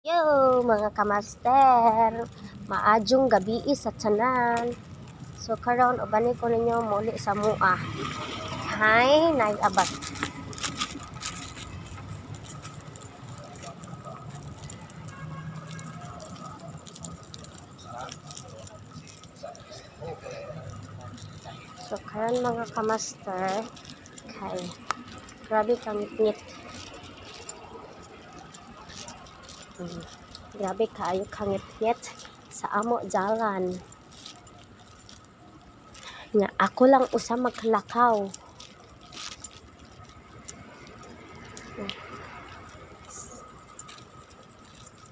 Yo mga kamaster, maadjong gabi sa tanan. So karon ubani ko ninyo muli sa mua. Hay nag-abat. So karon mga kamaster, kay grabe kang ngit. Grabe kaayo kang ngit sa amo jalan. Nga ako lang usa magkalakaw.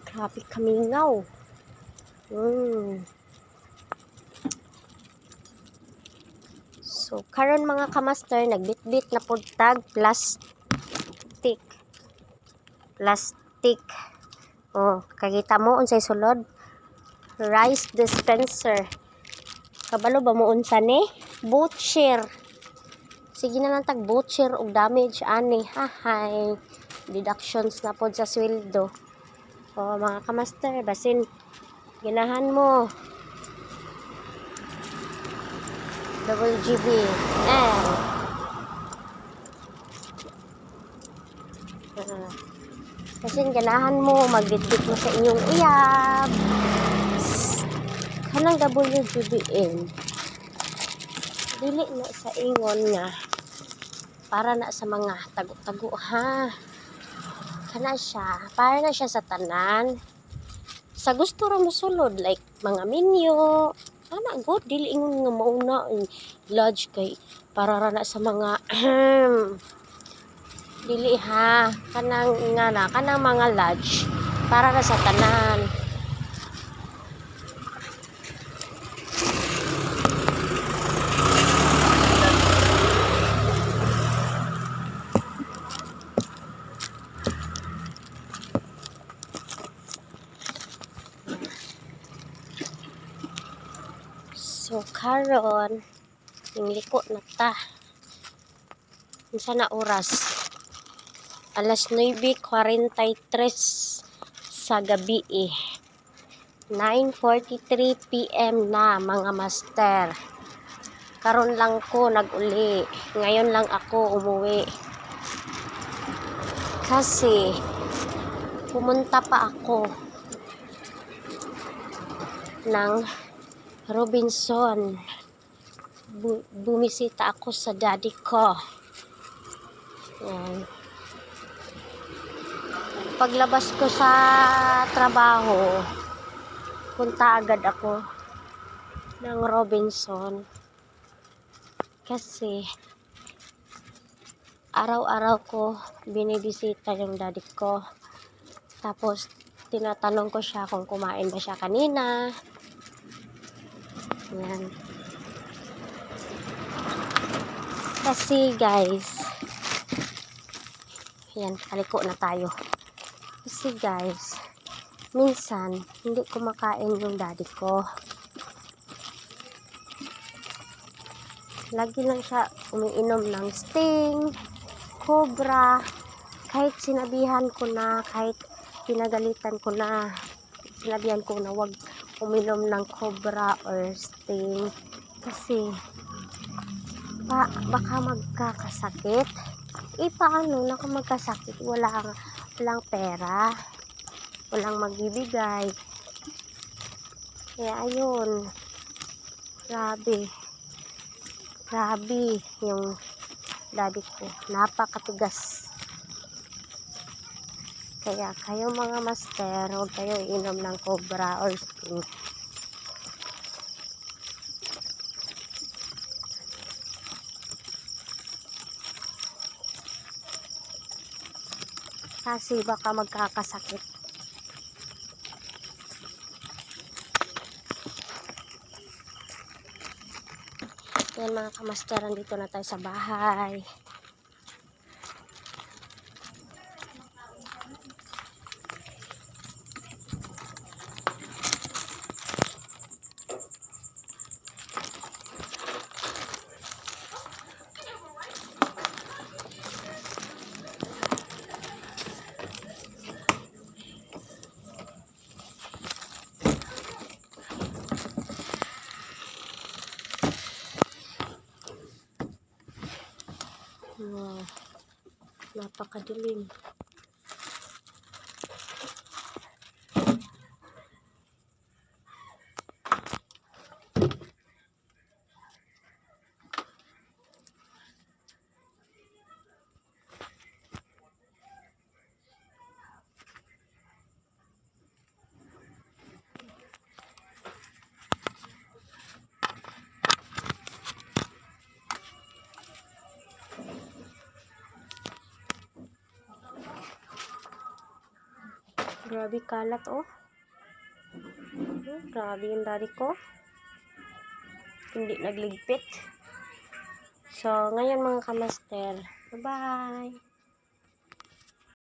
Grabe kamingaw. So karon mga kamaster, nagbitbit na pud tag plastic. Oh, kakita mo unsay sulod? Rice dispenser. Kabalo ba mo unsa ni? Butcher. Sige na lang tag butcher og damage ani. Hahay. Deductions na pod sa sweldo. Oh, mga kamaster, basin ginahan mo. WGB. Kasi ganahan mo, magbitbit mo sa inyong uyab. Kanang WGBN. Dili na sa ingon nga. Para na sa mga tago-tago ha. Kana siya. Para na siya sa tanan. Sa gusto ra mo sulod. Like mga menu. Ana good. Dili ingon nga mauna. Lodge kay. Para ra na sa mga dili ha, kanang mga lodge para na sa tanan. So karon liko na ta. Unsa na oras? Alas 9:43 sa gabi 9:43 PM na mga master. Karon lang ko nag-uli. Ngayon lang ako umuwi. Kasi pumunta pa ako ng Robinson. Bumisita ako sa daddy ko. Yan. Paglabas ko sa trabaho, punta agad ako ng Robinson kasi araw-araw ko binibisita yung daddy ko. Tapos tinatanong ko siya kung kumain ba siya kanina. Yan. Kasi guys, yan, kaliko na tayo. Kasi guys, minsan hindi kumakain yung daddy ko. Lagi lang siya umiinom ng Sting, Cobra. Kahit sinabihan ko na, kahit pinagalitan ko na, sinabihan ko na wag uminom ng Cobra or Sting. Kasi baka magkakasakit. Paano na kung magkasakit? Walang pera. Walang magbibigay. Kaya ayun. Grabe yung daddy ko. Napakatigas. Kaya kayo mga master, huwag kayo inom ng Cobra or Sting. Kasi baka magkakasakit. Yan mga kamasteran, dito na tayo sa bahay. Napakadilim. Grabe kalat, oh. Grabe yung daddy ko. Hindi nagligpit. So, ngayon mga kamaster, bye-bye!